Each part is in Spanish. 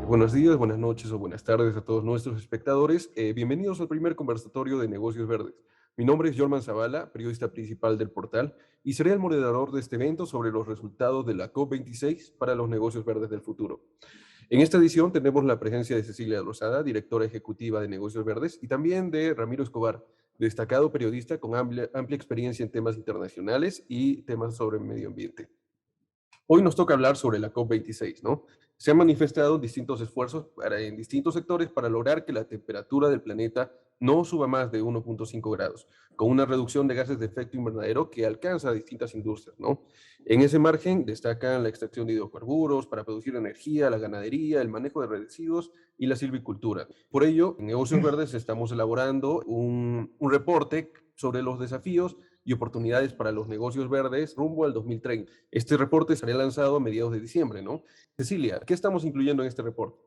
Buenos días, buenas noches o buenas tardes a todos nuestros espectadores. Bienvenidos al primer conversatorio de Negocios Verdes. Mi nombre es Jorman Zavala, periodista principal del portal, y seré el moderador de este evento sobre los resultados de la COP26 para los negocios verdes del futuro. En esta edición tenemos la presencia de Cecilia Rosada, directora ejecutiva de Negocios Verdes, y también de Ramiro Escobar, destacado periodista con amplia experiencia en temas internacionales y temas sobre medio ambiente. Hoy nos toca hablar sobre la COP26, ¿no? Se han manifestado distintos esfuerzos en distintos sectores para lograr que la temperatura del planeta no suba más de 1.5 grados, con una reducción de gases de efecto invernadero que alcanza a distintas industrias, ¿no? En ese margen destacan la extracción de hidrocarburos para producir energía, la ganadería, el manejo de residuos y la silvicultura. Por ello, en Negocios Verdes estamos elaborando un reporte sobre los desafíos y oportunidades para los negocios verdes rumbo al 2030. Este reporte será lanzado a mediados de diciembre, ¿no? Cecilia, ¿qué estamos incluyendo en este reporte?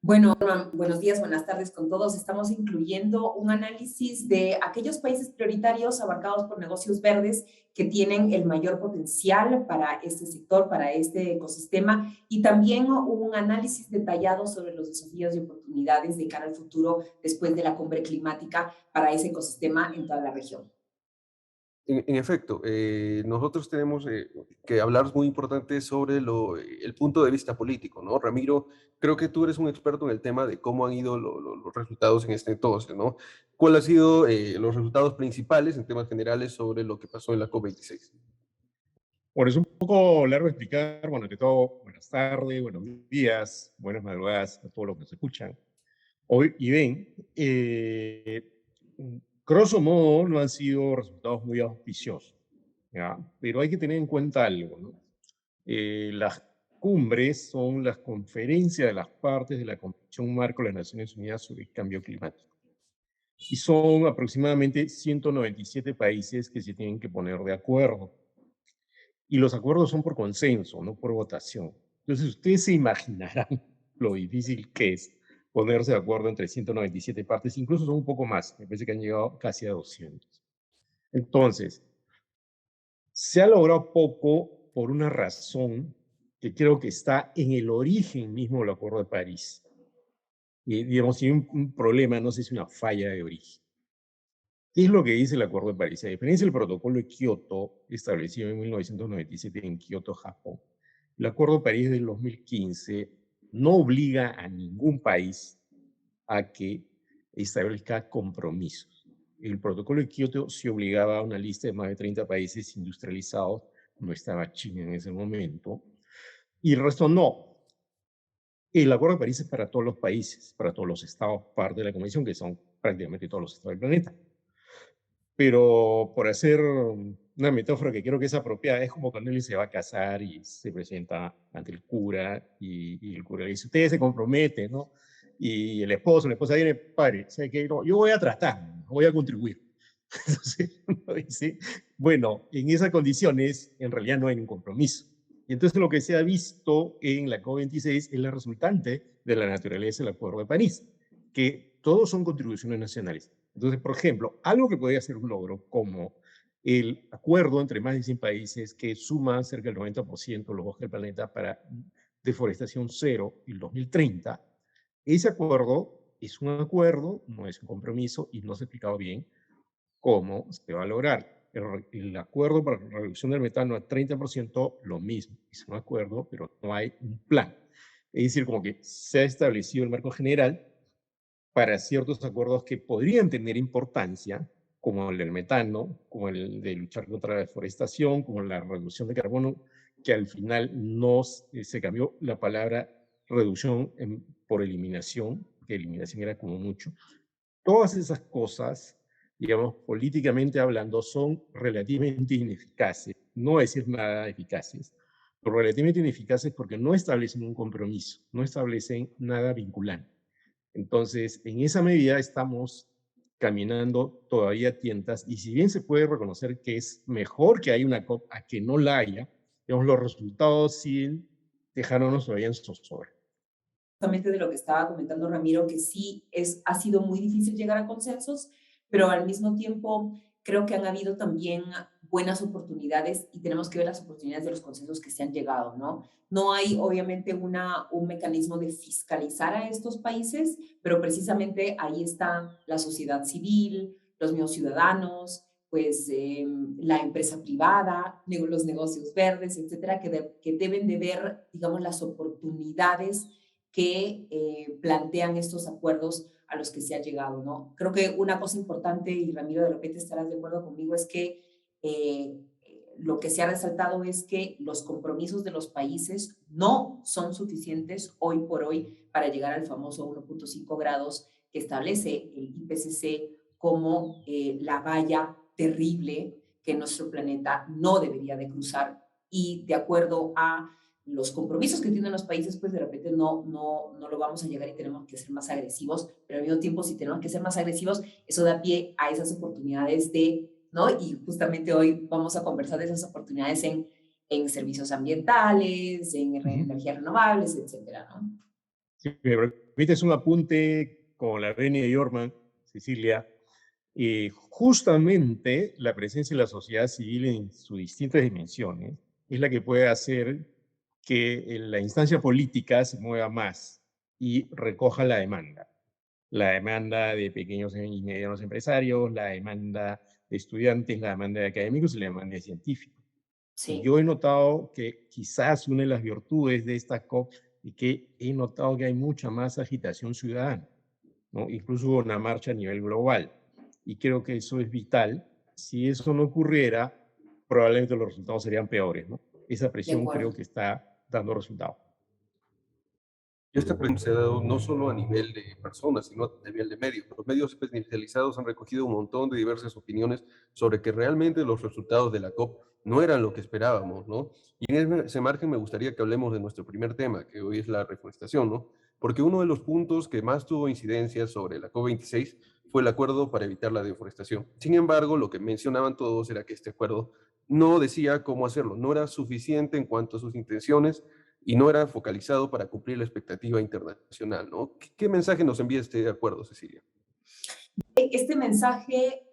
Bueno, buenos días, buenas tardes con todos. Estamos incluyendo un análisis de aquellos países prioritarios abarcados por negocios verdes que tienen el mayor potencial para este sector, para este ecosistema, y también un análisis detallado sobre los desafíos y oportunidades de cara al futuro después de la cumbre climática para ese ecosistema en toda la región. En efecto, nosotros tenemos que hablar muy importante sobre el punto de vista político, ¿no? Ramiro, creo que tú eres un experto en el tema de cómo han ido los resultados en este entonces, ¿no? ¿Cuáles han sido los resultados principales en temas generales sobre lo que pasó en la COP26? Bueno, es un poco largo explicar. Bueno, ante todo, buenas tardes, buenos días, buenas madrugadas a todos los que nos escuchan hoy y ven. Grosso modo, no han sido resultados muy auspiciosos, ¿ya? Pero hay que tener en cuenta algo, ¿no? Las cumbres son las conferencias de las partes de la Convención Marco de las Naciones Unidas sobre el Cambio Climático. Y son aproximadamente 197 países que se tienen que poner de acuerdo. Y los acuerdos son por consenso, no por votación. Entonces, ustedes se imaginarán lo difícil que es ponerse de acuerdo entre 197 partes, incluso son un poco más, me parece que han llegado casi a 200. Entonces, se ha logrado poco por una razón que creo que está en el origen mismo del Acuerdo de París. Y, digamos, si hay un problema, no sé si una falla de origen. ¿Qué es lo que dice el Acuerdo de París? A diferencia del Protocolo de Kioto, establecido en 1997 en Kioto, Japón, el Acuerdo de París del 2015 no obliga a ningún país a que establezca compromisos. El Protocolo de Kioto sí obligaba a una lista de más de 30 países industrializados, no estaba China en ese momento, y el resto no. El Acuerdo de París es para todos los países, para todos los estados, parte de la Convención, que son prácticamente todos los estados del planeta. Pero por hacer una metáfora que creo que es apropiada, es como cuando él se va a casar y se presenta ante el cura y el cura le dice, usted se compromete, ¿no? Y el esposo, la esposa viene, padre, ¿sabe qué? No, yo voy a tratar, voy a contribuir. Entonces uno dice, bueno, en esas condiciones en realidad no hay un compromiso. Y entonces lo que se ha visto en la COP26 es la resultante de la naturaleza del Acuerdo de París, que todos son contribuciones nacionales. Entonces, por ejemplo, algo que podría ser un logro, como el acuerdo entre más de 100 países que suman cerca del 90% de los bosques del planeta para deforestación cero en 2030, ese acuerdo es un acuerdo, no es un compromiso y no se ha explicado bien cómo se va a lograr. El acuerdo para la reducción del metano a 30%, lo mismo, es un acuerdo, pero no hay un plan. Es decir, como que se ha establecido el marco general para ciertos acuerdos que podrían tener importancia, como el del metano, como el de luchar contra la deforestación, como la reducción de carbono, que al final no se cambió la palabra reducción por eliminación, que eliminación era como mucho. Todas esas cosas, digamos, políticamente hablando, son relativamente ineficaces, no decir nada eficaces, pero relativamente ineficaces porque no establecen un compromiso, no establecen nada vinculante. Entonces, en esa medida estamos caminando todavía a tientas y si bien se puede reconocer que es mejor que haya una COP a que no la haya, digamos, los resultados siguen dejándonos todavía en zozobra. Justamente de lo que estaba comentando Ramiro, que sí ha sido muy difícil llegar a consensos, pero al mismo tiempo creo que han habido también buenas oportunidades y tenemos que ver las oportunidades de los consensos que se han llegado, ¿no? No hay obviamente un mecanismo de fiscalizar a estos países, pero precisamente ahí está la sociedad civil, los mismos ciudadanos, pues la empresa privada, los negocios verdes, etcétera, que deben de ver, digamos, las oportunidades que plantean estos acuerdos a los que se ha llegado, ¿no? Creo que una cosa importante, y Ramiro de repente estarás de acuerdo conmigo, es que lo que se ha resaltado es que los compromisos de los países no son suficientes hoy por hoy para llegar al famoso 1.5 grados que establece el IPCC como la valla terrible que nuestro planeta no debería de cruzar, y de acuerdo a los compromisos que tienen los países, pues de repente no lo vamos a llegar y tenemos que ser más agresivos, pero al mismo tiempo si tenemos que ser más agresivos, eso da pie a esas oportunidades ¿no? Y justamente hoy vamos a conversar de esas oportunidades en servicios ambientales, en energías renovables, etcétera, ¿no? Si me permites un apunte con la venia de Jorman, Cecilia, justamente la presencia de la sociedad civil en sus distintas dimensiones es la que puede hacer que la instancia política se mueva más y recoja la demanda de pequeños y medianos empresarios, la demanda de estudiantes, la demanda de académicos y la demanda de científicos. Y Sí, yo he notado que quizás una de las virtudes de esta COP y que he notado que hay mucha más agitación ciudadana, ¿no? Incluso hubo una marcha a nivel global. Y creo que eso es vital. Si eso no ocurriera, probablemente los resultados serían peores, ¿no? Esa de presión creo acuerdo. que está dando resultados. Y esta pregunta se ha dado no solo a nivel de personas, sino a nivel de medios. Los medios especializados han recogido un montón de diversas opiniones sobre que realmente los resultados de la COP no eran lo que esperábamos, ¿no? Y en ese margen me gustaría que hablemos de nuestro primer tema, que hoy es la reforestación, ¿no? Porque uno de los puntos que más tuvo incidencia sobre la COP26 fue el acuerdo para evitar la deforestación. Sin embargo, lo que mencionaban todos era que este acuerdo no decía cómo hacerlo, no era suficiente en cuanto a sus intenciones y no era focalizado para cumplir la expectativa internacional, ¿no? ¿Qué mensaje nos envía este acuerdo, Cecilia? Este mensaje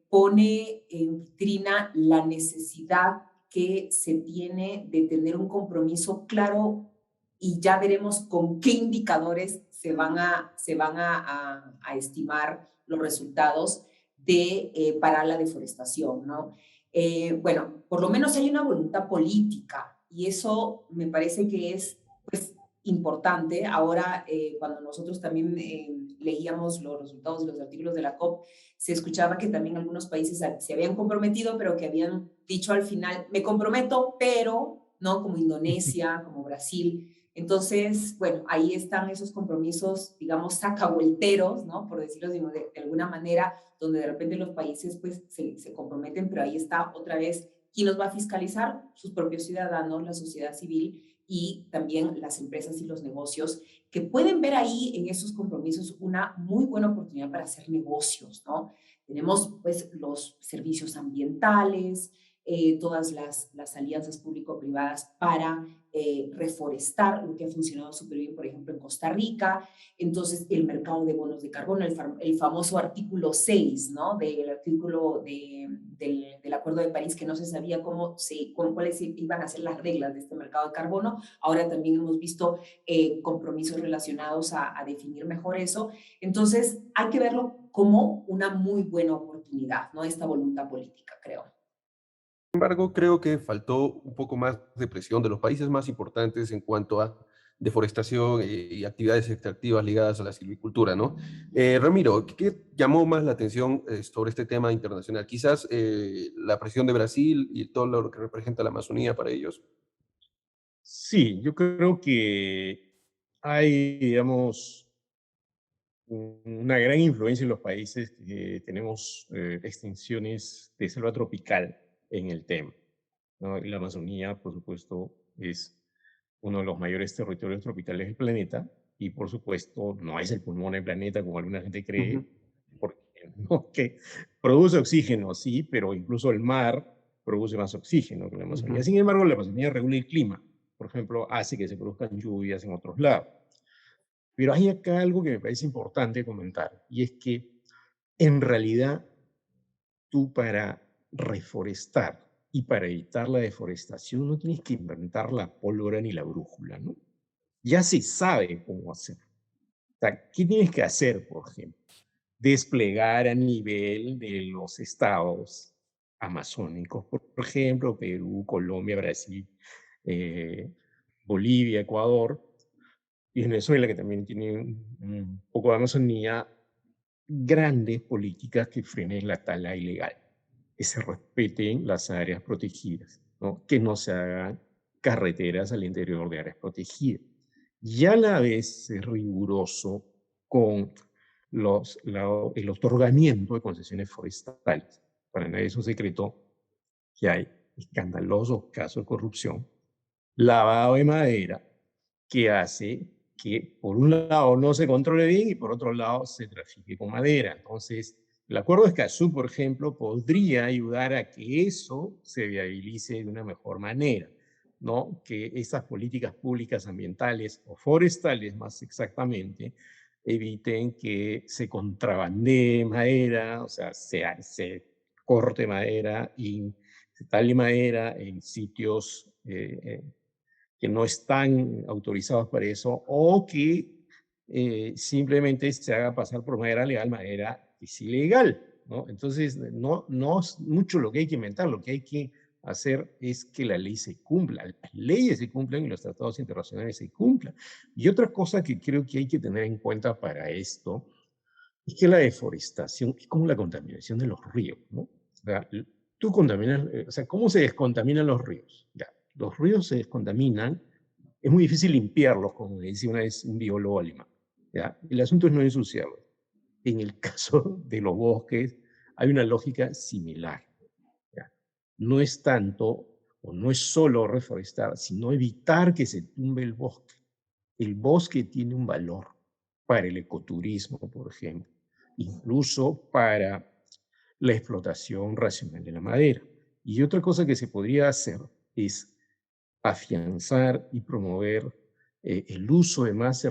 pone en vitrina la necesidad que se tiene de tener un compromiso claro, y ya veremos con qué indicadores se van a estimar los resultados de parar la deforestación, ¿no? Bueno, por lo menos hay una voluntad política y eso me parece que es, pues, importante. Ahora, cuando nosotros también leíamos los resultados de los artículos de la COP, se escuchaba que también algunos países se habían comprometido, pero que habían dicho al final, me comprometo, pero, ¿no? Como Indonesia, como Brasil. Entonces, bueno, ahí están esos compromisos, digamos, sacavuelteros, ¿no? Por decirlo de alguna manera, donde de repente los países pues se comprometen, pero ahí está otra vez, ¿quién los va a fiscalizar? Sus propios ciudadanos, la sociedad civil y también las empresas y los negocios, que pueden ver ahí en esos compromisos una muy buena oportunidad para hacer negocios, ¿no? Tenemos pues los servicios ambientales, todas las alianzas público-privadas para reforestar, lo que ha funcionado súper bien, por ejemplo, en Costa Rica. Entonces, el mercado de bonos de carbono, el famoso artículo 6, ¿no? Del artículo del Acuerdo de París, que no se sabía cuáles iban a ser las reglas de este mercado de carbono. Ahora también hemos visto compromisos relacionados a definir mejor eso. Entonces, hay que verlo como una muy buena oportunidad, ¿no? Esta voluntad política, creo. Sin embargo, creo que faltó un poco más de presión de los países más importantes en cuanto a deforestación y actividades extractivas ligadas a la silvicultura, ¿no? Ramiro, ¿qué llamó más la atención sobre este tema internacional? Quizás la presión de Brasil y todo lo que representa la Amazonía para ellos. Sí, yo creo que hay, digamos, una gran influencia en los países que tenemos extensiones de selva tropical en el tema, ¿no? Y la Amazonía, por supuesto, es uno de los mayores territorios tropicales del planeta y, por supuesto, no es el pulmón del planeta como alguna gente cree, Ujú. porque no, que produce oxígeno, sí, pero incluso el mar produce más oxígeno que la Amazonía. Ujú. Sin embargo, la Amazonía regula el clima, por ejemplo, hace que se produzcan lluvias en otros lados. Pero hay acá algo que me parece importante comentar, y es que en realidad tú para reforestar y para evitar la deforestación no tienes que inventar la pólvora ni la brújula, ¿no? Ya se sabe cómo hacer. O sea, ¿qué tienes que hacer, por ejemplo? Desplegar a nivel de los estados amazónicos, por ejemplo, Perú, Colombia, Brasil, eh, Bolivia, Ecuador y Venezuela, que también tiene un poco de Amazonía, grandes políticas que frenen la tala ilegal, que se respeten las áreas protegidas, ¿no? Que no se hagan carreteras al interior de áreas protegidas. Y a la vez ser riguroso con el otorgamiento de concesiones forestales. Para nadie es un secreto que hay escandalosos casos de corrupción, lavado de madera, que hace que por un lado no se controle bien y por otro lado se trafique con madera. Entonces, el acuerdo de Escazú, por ejemplo, podría ayudar a que eso se viabilice de una mejor manera, ¿no? Que esas políticas públicas ambientales o forestales, más exactamente, eviten que se contrabandee madera, o sea, se corte madera y se tale madera en sitios que no están autorizados para eso, o que simplemente se haga pasar por madera legal, madera que es ilegal, ¿no? Entonces, no es mucho lo que hay que inventar, lo que hay que hacer es que la ley se cumpla, las leyes se cumplan y los tratados internacionales se cumplan. Y otra cosa que creo que hay que tener en cuenta para esto es que la deforestación es como la contaminación de los ríos, ¿no? O sea, tú contaminas, o sea, ¿cómo se descontaminan los ríos? Ya, los ríos se descontaminan, es muy difícil limpiarlos, como decía una vez un biólogo alemán. ¿Ya? El asunto es no ensuciarlos. En el caso de los bosques, hay una lógica similar. ¿Ya? No es tanto, o no es solo reforestar, sino evitar que se tumbe el bosque. El bosque tiene un valor para el ecoturismo, por ejemplo, incluso para la explotación racional de la madera. Y otra cosa que se podría hacer es afianzar y promover el uso de más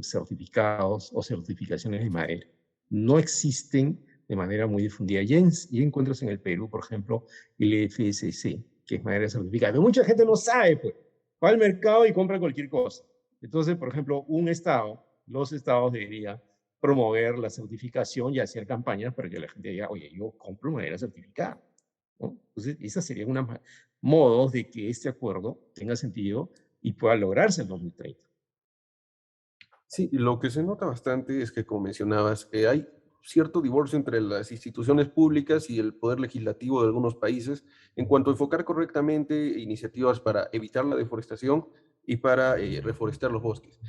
certificados o certificaciones de madera. No existen de manera muy difundida. Y encuentras en el Perú, por ejemplo, el FSC, que es madera certificada. Pero mucha gente no sabe, pues. Va al mercado y compra cualquier cosa. Entonces, por ejemplo, los estados deberían promover la certificación y hacer campañas para que la gente diga, oye, yo compro madera certificada, ¿no? Entonces, esa sería una modos de que este acuerdo tenga sentido y pueda lograrse en 2030. Sí, lo que se nota bastante es que, como mencionabas, hay cierto divorcio entre las instituciones públicas y el poder legislativo de algunos países en cuanto a enfocar correctamente iniciativas para evitar la deforestación y para reforestar los bosques.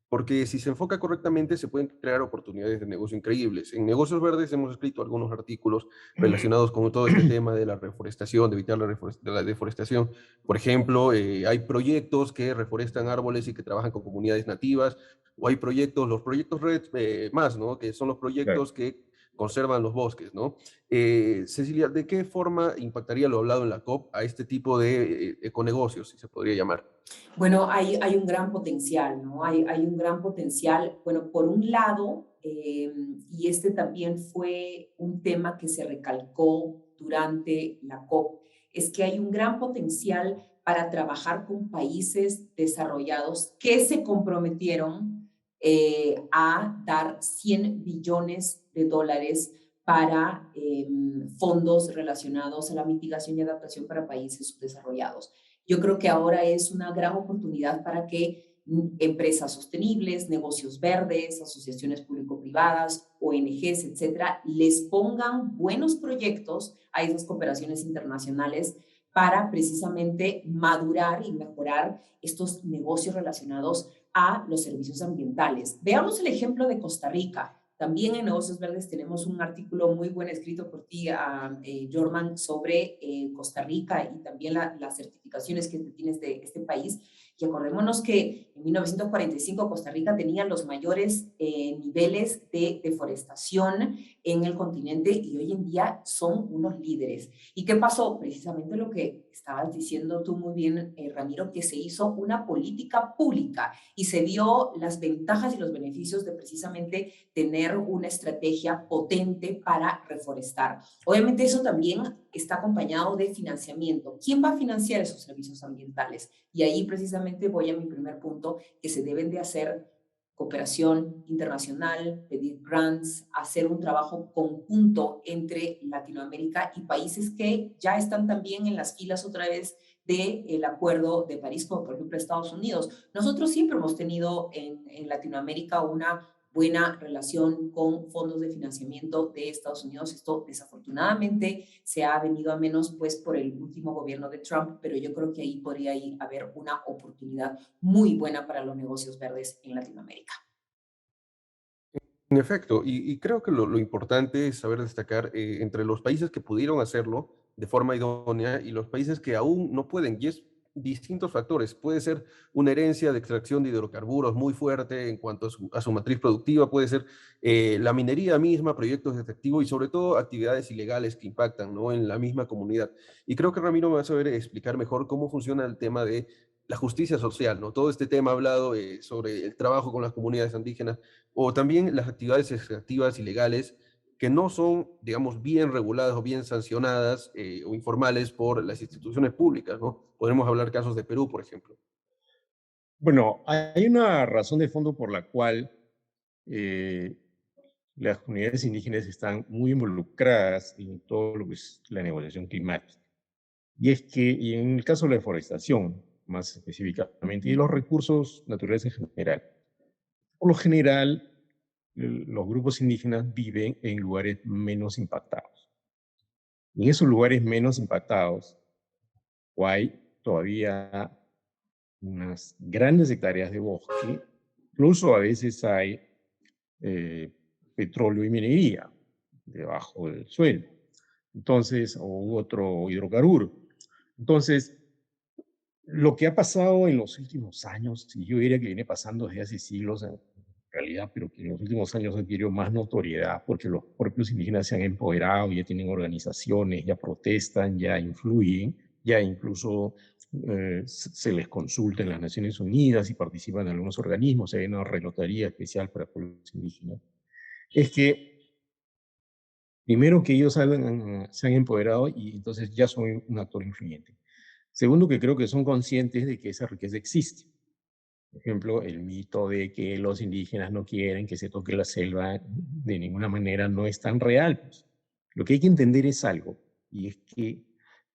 Porque si se enfoca correctamente, se pueden crear oportunidades de negocio increíbles. En Negocios Verdes hemos escrito algunos artículos relacionados con todo este tema de la reforestación, de evitar la deforestación. Por ejemplo, hay proyectos que reforestan árboles y que trabajan con comunidades nativas, o hay proyectos, los proyectos Red más, ¿no? Que son los Claro. proyectos que conservan los bosques, ¿no? Cecilia, ¿de qué forma impactaría lo hablado en la COP a este tipo de econegocios, si se podría llamar? Bueno, hay un gran potencial, ¿no? Hay un gran potencial, bueno, por un lado, y este también fue un tema que se recalcó durante la COP, es que hay un gran potencial para trabajar con países desarrollados que se comprometieron a dar 100 billones de dólares para fondos relacionados a la mitigación y adaptación para países subdesarrollados. Yo creo que ahora es una gran oportunidad para que empresas sostenibles, negocios verdes, asociaciones público-privadas, ONGs, etcétera, les pongan buenos proyectos a esas cooperaciones internacionales para precisamente madurar y mejorar estos negocios relacionados a los servicios ambientales. Veamos el ejemplo de Costa Rica. También en Negocios Verdes tenemos un artículo muy buen escrito por ti, Jorman, sobre Costa Rica y también las certificaciones que tienes de este país. Y acordémonos que en 1945 Costa Rica tenía los mayores niveles de deforestación en el continente y hoy en día son unos líderes. ¿Y qué pasó? Precisamente lo que estabas diciendo tú muy bien, Ramiro, que se hizo una política pública y se vio las ventajas y los beneficios de precisamente tener una estrategia potente para reforestar. Obviamente eso también está acompañado de financiamiento. ¿Quién va a financiar esos servicios ambientales? Y ahí precisamente voy a mi primer punto, que se deben de hacer cooperación internacional, pedir grants, hacer un trabajo conjunto entre Latinoamérica y países que ya están también en las filas otra vez del Acuerdo de París, como por ejemplo Estados Unidos. Nosotros siempre hemos tenido en Latinoamérica una buena relación con fondos de financiamiento de Estados Unidos. Esto desafortunadamente se ha venido a menos pues por el último gobierno de Trump, pero yo creo que ahí podría haber una oportunidad muy buena para los negocios verdes en Latinoamérica. En efecto, y creo que lo importante es saber destacar entre los países que pudieron hacerlo de forma idónea y los países que aún no pueden, y es distintos factores. Puede ser una herencia de extracción de hidrocarburos muy fuerte en cuanto a su matriz productiva, puede ser la minería misma, proyectos de extractivo y sobre todo actividades ilegales que impactan, ¿no?, en la misma comunidad. Y creo que Ramiro me va a saber explicar mejor cómo funciona el tema de la justicia social, ¿no? Todo este tema hablado sobre el trabajo con las comunidades indígenas o también las actividades extractivas ilegales que no son, digamos, bien reguladas o bien sancionadas o informales por las instituciones públicas, ¿no? Podemos hablar casos de Perú, por ejemplo. Bueno, hay una razón de fondo por la cual eh, las comunidades indígenas están muy involucradas en todo lo que es la negociación climática. Y es que, y en el caso de la deforestación, más específicamente, y los recursos naturales en general, por lo general, los grupos indígenas viven en lugares menos impactados. Y en esos lugares menos impactados, o hay todavía unas grandes hectáreas de bosque, incluso a veces hay eh, petróleo y minería debajo del suelo. Entonces, o otro hidrocarburo. Entonces, lo que ha pasado en los últimos años, y yo diría que viene pasando desde hace siglos en realidad, pero que en los últimos años adquirió más notoriedad porque los propios indígenas se han empoderado, ya tienen organizaciones, ya protestan, ya influyen, ya incluso se les consulta en las Naciones Unidas y participan en algunos organismos, hay una relotaría especial para pueblos indígenas. Es que primero que ellos se han empoderado y entonces ya son un actor influyente. Segundo, que creo que son conscientes de que esa riqueza existe. Por ejemplo, el mito de que los indígenas no quieren que se toque la selva de ninguna manera no es tan real. Pues. Lo que hay que entender es algo, y es que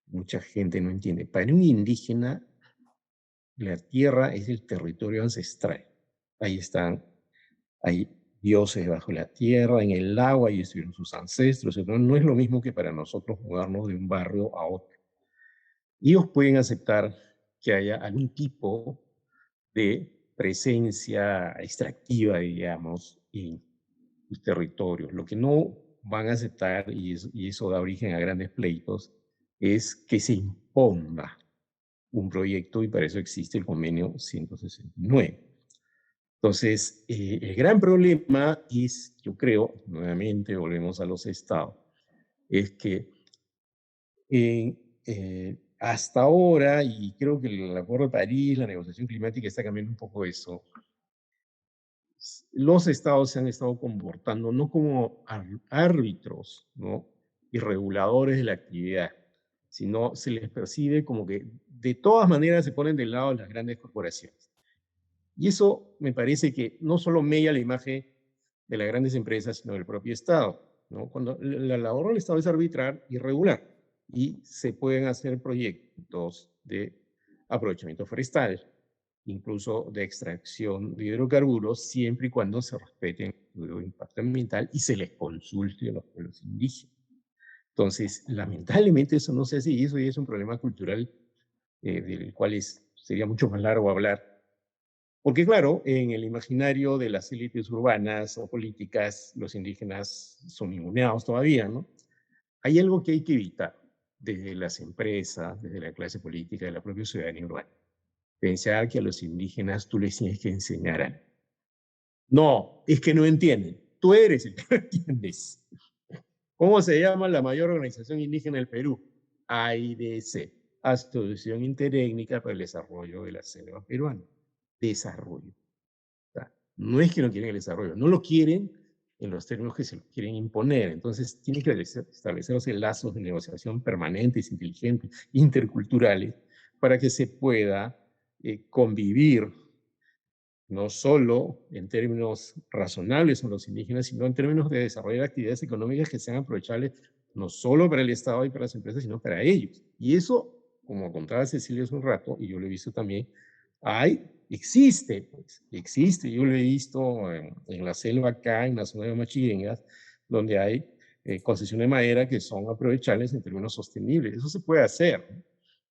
mucha gente no entiende. Para un indígena, la tierra es el territorio ancestral. Ahí están, hay dioses bajo la tierra, en el agua, ahí estuvieron sus ancestros. No es lo mismo que para nosotros mudarnos de un barrio a otro. Ellos pueden aceptar que haya algún tipo de presencia extractiva, digamos, en sus territorios. Lo que no van a aceptar, y eso da origen a grandes pleitos, es que se imponga un proyecto y para eso existe el convenio 169. Entonces, el gran problema es, yo creo, nuevamente volvemos a los estados, es que hasta ahora, y creo que el Acuerdo de París, la negociación climática está cambiando un poco eso, los estados se han estado comportando no como árbitros, ¿no?, y reguladores de la actividad, sino se les percibe como que de todas maneras se ponen del lado de las grandes corporaciones. Y eso me parece que no solo mella la imagen de las grandes empresas, sino del propio Estado, ¿no? Cuando la labor del Estado es arbitrar y regular, y se pueden hacer proyectos de aprovechamiento forestal, incluso de extracción de hidrocarburos, siempre y cuando se respeten el impacto ambiental y se les consulte a los pueblos indígenas. Entonces, lamentablemente eso no se hace y eso ya es un problema cultural del cual sería mucho más largo hablar. Porque claro, en el imaginario de las élites urbanas o políticas, los indígenas son ninguneados todavía, ¿no? Hay algo que hay que evitar desde las empresas, desde la clase política, de la propia ciudadanía urbana. Pensar que a los indígenas tú les tienes que enseñar algo. No, es que no entienden. Tú eres el que no entiendes. ¿Cómo se llama la mayor organización indígena del Perú? AIDC. Asociación Interétnica para el Desarrollo de la Selva Peruana. Desarrollo. O sea, no es que no quieren el desarrollo, no lo quieren en los términos que se lo quieren imponer. Entonces, tiene que establecerse lazos de negociación permanentes, inteligentes, interculturales, para que se pueda convivir no solo en términos razonables con los indígenas, sino en términos de desarrollar actividades económicas que sean aprovechables no solo para el Estado y para las empresas, sino para ellos. Y eso, como contaba Cecilia hace un rato, y yo lo he visto también, existe, pues, existe. Yo lo he visto en la selva acá, en la zona de Machiguengas, donde hay concesiones de madera que son aprovechables en términos sostenibles. Eso se puede hacer,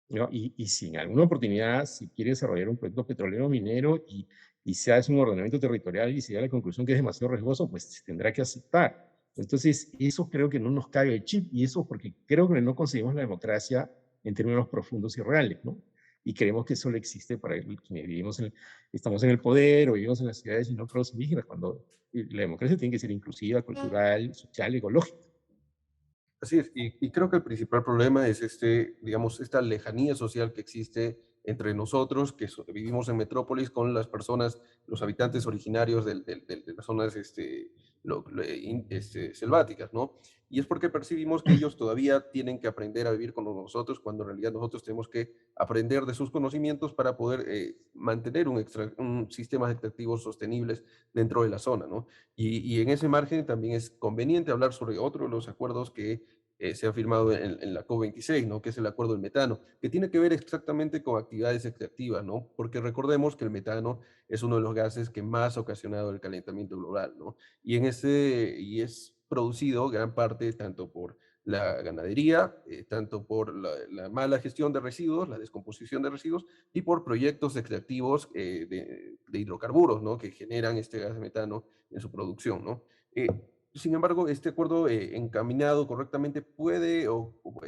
¿no? Y si en alguna oportunidad, si quiere desarrollar un proyecto petrolero minero y se hace un ordenamiento territorial y se llega a la conclusión que es demasiado riesgoso, pues se tendrá que aceptar. Entonces, eso creo que no nos cae el chip, y eso porque creo que no conseguimos la democracia en términos profundos y reales, ¿no? Y creemos que solo existe para quienes vivimos estamos en el poder o vivimos en las ciudades y no para los indígenas, cuando la democracia tiene que ser inclusiva, cultural, social, ecológica. Así es, y creo que el principal problema es digamos, esta lejanía social que existe entre nosotros, que vivimos en metrópolis, con las personas, los habitantes originarios de las zonas selváticas, ¿no? Y es porque percibimos que ellos todavía tienen que aprender a vivir con nosotros, cuando en realidad nosotros tenemos que aprender de sus conocimientos para poder mantener un sistema extractivo sostenibles dentro de la zona, ¿no? Y en ese margen también es conveniente hablar sobre otro de los acuerdos que se ha firmado en la COP26, ¿no? Que es el acuerdo del metano, que tiene que ver exactamente con actividades extractivas, ¿no? Porque recordemos que el metano es uno de los gases que más ha ocasionado el calentamiento global, ¿no? Y es producido gran parte tanto por la ganadería, tanto por la mala gestión de residuos, la descomposición de residuos, y por proyectos extractivos de hidrocarburos, ¿no? Que generan este gas de metano en su producción, ¿no? Sin embargo, este acuerdo encaminado correctamente puede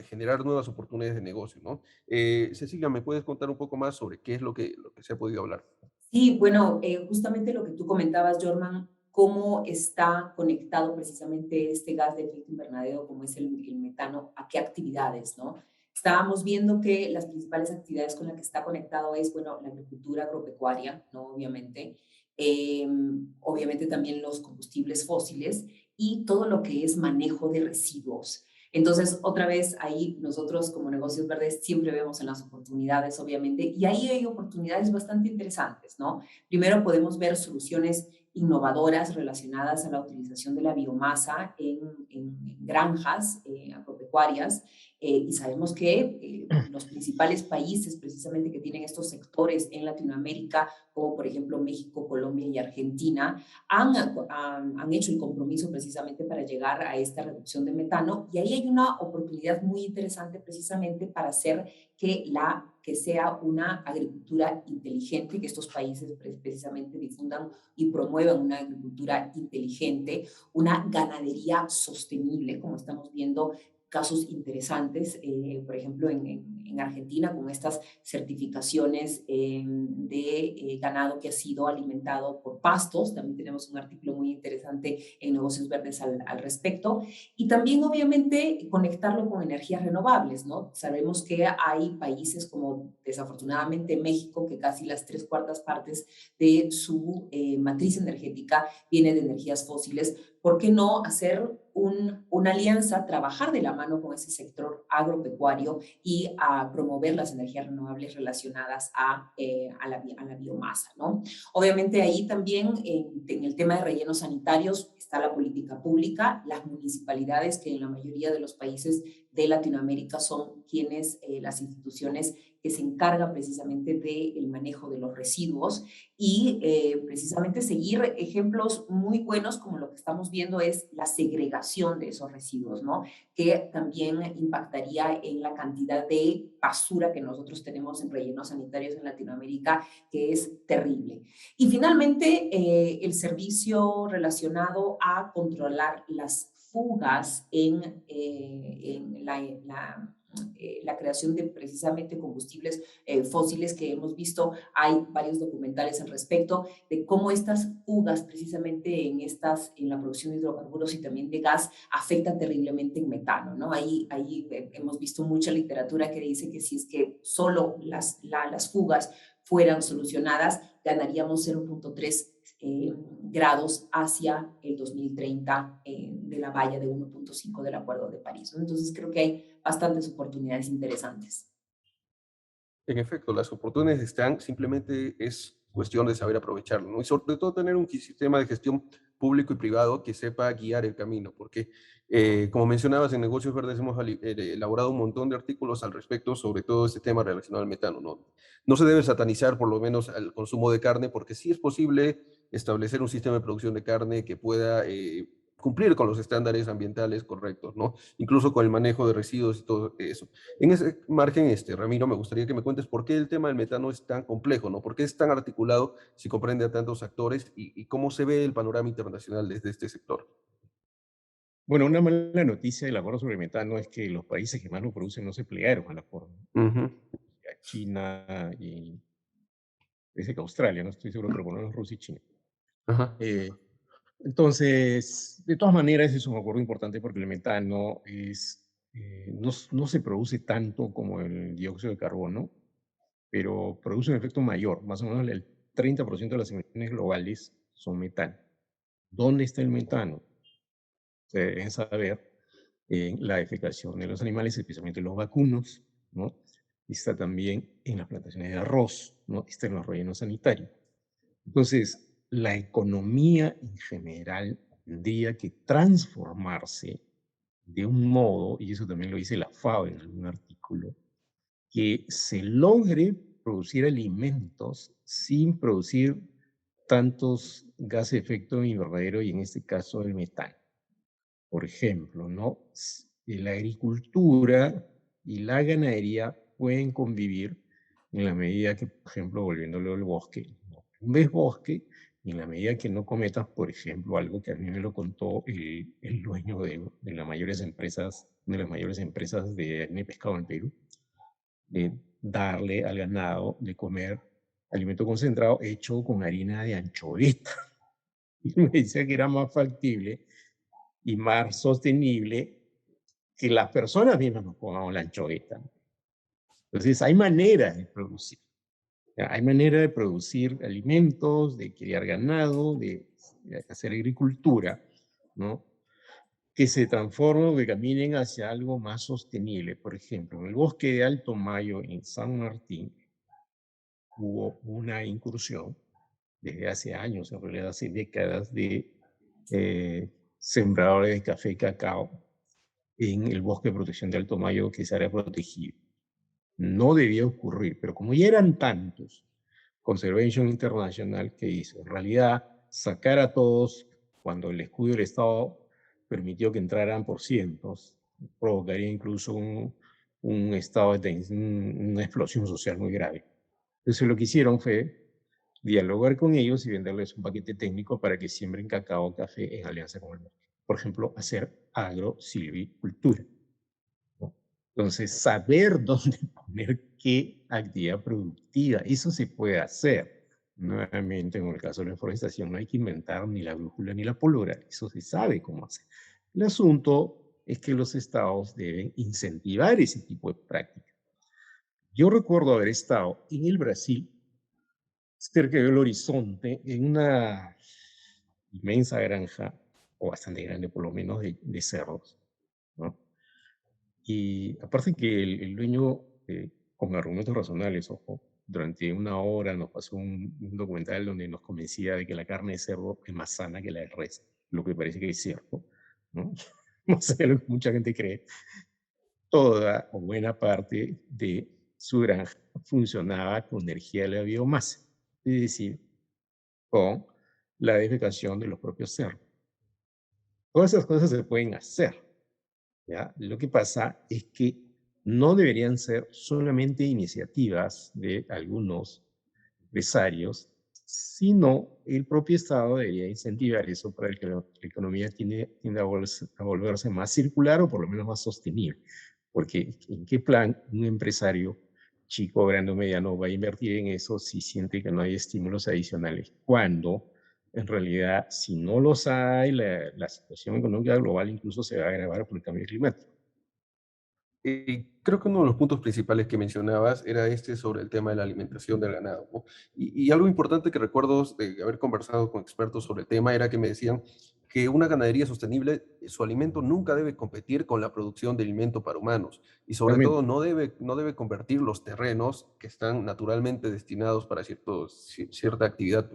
generar nuevas oportunidades de negocio, ¿no? Cecilia, ¿me puedes contar un poco más sobre qué es lo que se ha podido hablar? Sí, bueno, justamente lo que tú comentabas, Jorman, cómo está conectado precisamente este gas de efecto invernadero, como es el metano, a qué actividades, ¿no? Estábamos viendo que las principales actividades con las que está conectado es, bueno, la agricultura agropecuaria, ¿no? Eh, obviamente también los combustibles fósiles y todo lo que es manejo de residuos. Entonces, otra vez, ahí nosotros como negocios verdes siempre vemos en las oportunidades, obviamente, y ahí hay oportunidades bastante interesantes, ¿no? Primero podemos ver soluciones innovadoras relacionadas a la utilización de la biomasa en granjas agropecuarias, y sabemos que los principales países precisamente que tienen estos sectores en Latinoamérica, como por ejemplo México, Colombia y Argentina, han hecho el compromiso precisamente para llegar a esta reducción de metano, y ahí hay una oportunidad muy interesante precisamente para hacer que sea una agricultura inteligente, que estos países precisamente difundan y promuevan una agricultura inteligente, una ganadería sostenible, como estamos viendo casos interesantes, por ejemplo, en Argentina, con estas certificaciones de ganado que ha sido alimentado por pastos. También tenemos un artículo muy interesante en Negocios Verdes al respecto. Y también, obviamente, conectarlo con energías renovables, ¿no? Sabemos que hay países como, desafortunadamente, México, que casi las 3/4 partes de su matriz energética viene de energías fósiles. ¿Por qué no hacer una alianza, trabajar de la mano con ese sector agropecuario y a promover las energías renovables relacionadas a la biomasa, ¿no? Obviamente ahí también en el tema de rellenos sanitarios está la política pública, las municipalidades que en la mayoría de los países de Latinoamérica son quienes, las instituciones que se encargan precisamente del manejo de los residuos, y precisamente seguir ejemplos muy buenos como lo que estamos viendo es la segregación de esos residuos, ¿no? Que también impactaría en la cantidad de basura que nosotros tenemos en rellenos sanitarios en Latinoamérica, que es terrible. Y finalmente, el servicio relacionado a controlar las fugas en la creación de precisamente combustibles fósiles que hemos visto. Hay varios documentales al respecto de cómo estas fugas precisamente en la producción de hidrocarburos y también de gas afectan terriblemente en metano, ¿no? Ahí hemos visto mucha literatura que dice que si es que solo las fugas fueran solucionadas, ganaríamos 0.3 grados hacia el 2030 de la valla de 1.5 del Acuerdo de París, ¿no? Entonces creo que hay bastantes oportunidades interesantes. En efecto, las oportunidades están, simplemente es cuestión de saber aprovecharlo, ¿no? Y sobre todo tener un sistema de gestión público y privado que sepa guiar el camino, porque como mencionabas, en Negocios Verdes hemos elaborado un montón de artículos al respecto sobre todo este tema relacionado al metano, ¿no? No se debe satanizar por lo menos al consumo de carne, porque sí es posible establecer un sistema de producción de carne que pueda cumplir con los estándares ambientales correctos, ¿no? Incluso con el manejo de residuos y todo eso. En ese margen, Ramiro, me gustaría que me cuentes por qué el tema del metano es tan complejo, ¿no? ¿Por qué es tan articulado si comprende a tantos actores y cómo se ve el panorama internacional desde este sector? Bueno, una mala noticia del acuerdo sobre metano es que los países que más lo producen no se plegaron al acuerdo. Ujú. China y parece que Australia, no estoy seguro, pero por lo menos Rusia y China. Ajá. Eh, entonces, de todas maneras, es un acuerdo importante porque el metano no se produce tanto como el dióxido de carbono, pero produce un efecto mayor. Más o menos el 30% de las emisiones globales son metano. ¿Dónde está el metano? Se deben saber en la defecación de los animales, especialmente los vacunos, ¿no? Está también en las plantaciones de arroz, ¿no? Está en los rellenos sanitarios. Entonces, la economía en general tendría que transformarse de un modo, y eso también lo dice la FAO en algún artículo, que se logre producir alimentos sin producir tantos gases de efecto invernadero y en este caso el metano. Por ejemplo, ¿no? La agricultura y la ganadería pueden convivir en la medida que, por ejemplo, volviéndolo al bosque, no ves bosque y en la medida que no cometas, por ejemplo, algo que a mí me lo contó el dueño de las mayores empresas, de pescado en Perú, de darle al ganado de comer alimento concentrado hecho con harina de anchoveta. Y me decía que era más factible y más sostenible que las personas mismas nos pongamos la anchoveta. Entonces, hay maneras de producir. Hay manera de producir alimentos, de criar ganado, de hacer agricultura, ¿no? Que se transformen o que caminen hacia algo más sostenible. Por ejemplo, en el bosque de Alto Mayo, en San Martín, hubo una incursión desde hace años, en realidad hace décadas, de sembradores de café y cacao en el bosque de protección de Alto Mayo, que es área protegida. No debía ocurrir, pero como ya eran tantos, Conservation International, que hizo? En realidad, sacar a todos cuando el escudo del Estado permitió que entraran por cientos, provocaría incluso un estado de una explosión social muy grave. Entonces lo que hicieron fue dialogar con ellos y venderles un paquete técnico para que siembren cacao, café en alianza con el bosque. Por ejemplo, hacer agrosilvicultura, ¿no? Entonces, saber dónde poner qué actividad productiva, eso se puede hacer. Nuevamente, en el caso de la deforestación, no hay que inventar ni la brújula ni la pólvora, eso se sabe cómo hacer. El asunto es que los estados deben incentivar ese tipo de prácticas. Yo recuerdo haber estado en el Brasil, cerca del horizonte, en una inmensa granja, o bastante grande por lo menos, de cerdos, ¿no? Y aparte que el dueño, con argumentos razonables, ojo, durante una hora nos pasó un documental donde nos convencía de que la carne de cerdo es más sana que la de res, lo que parece que es cierto, ¿no? No sé lo que mucha gente cree. Toda o buena parte de su granja funcionaba con energía de la biomasa, es decir, con la defecación de los propios cerdos. Todas esas cosas se pueden hacer, ¿ya? Lo que pasa es que no deberían ser solamente iniciativas de algunos empresarios, sino el propio Estado debería incentivar eso para que la economía tiende a volverse más circular o por lo menos más sostenible. Porque ¿en qué plan un empresario chico, grande o mediano va a invertir en eso si siente que no hay estímulos adicionales? Cuando en realidad, si no los hay, la situación económica global incluso se va a agravar por el cambio climático. Creo que uno de los puntos principales que mencionabas era este sobre el tema de la alimentación del ganado, ¿no? Y algo importante que recuerdo de haber conversado con expertos sobre el tema era que me decían que una ganadería sostenible, su alimento nunca debe competir con la producción de alimento para humanos y sobre todo Realmente. no debe convertir los terrenos que están naturalmente destinados para cierta actividad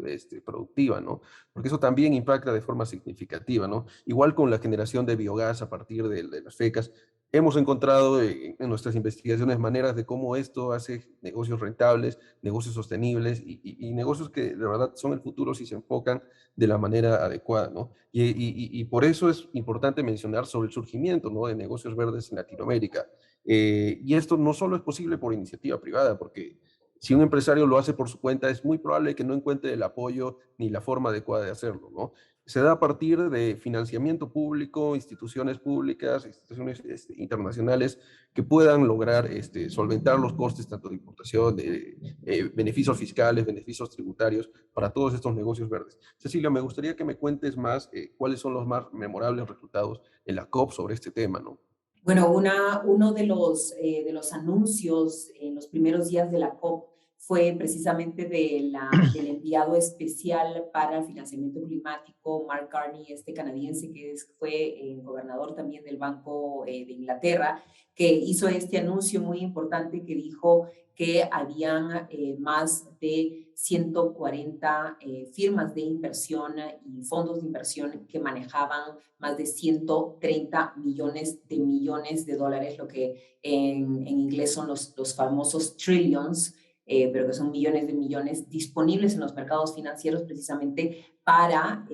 productiva, ¿no? Porque eso también impacta de forma significativa, ¿no? Igual con la generación de biogás a partir de las fecas. Hemos encontrado en nuestras investigaciones maneras de cómo esto hace negocios rentables, negocios sostenibles y negocios que de verdad son el futuro si se enfocan de la manera adecuada, ¿no? Y por eso es importante mencionar sobre el surgimiento, ¿no?, de negocios verdes en Latinoamérica. Y esto no solo es posible por iniciativa privada, porque si un empresario lo hace por su cuenta, es muy probable que no encuentre el apoyo ni la forma adecuada de hacerlo, ¿no? Se da a partir de financiamiento público, instituciones públicas, instituciones internacionales que puedan lograr solventar los costes tanto de importación, de beneficios fiscales, beneficios tributarios para todos estos negocios verdes. Cecilia, me gustaría que me cuentes más cuáles son los más memorables resultados en la COP sobre este tema, ¿no? Bueno, uno de los anuncios en los primeros días de la COP fue precisamente del enviado especial para el financiamiento climático, Mark Carney, este canadiense fue gobernador también del Banco de Inglaterra, que hizo este anuncio muy importante que dijo que habían más de 140 firmas de inversión y fondos de inversión que manejaban más de 130 millones de dólares, lo que en inglés son los famosos trillions, pero que son millones de millones disponibles en los mercados financieros precisamente para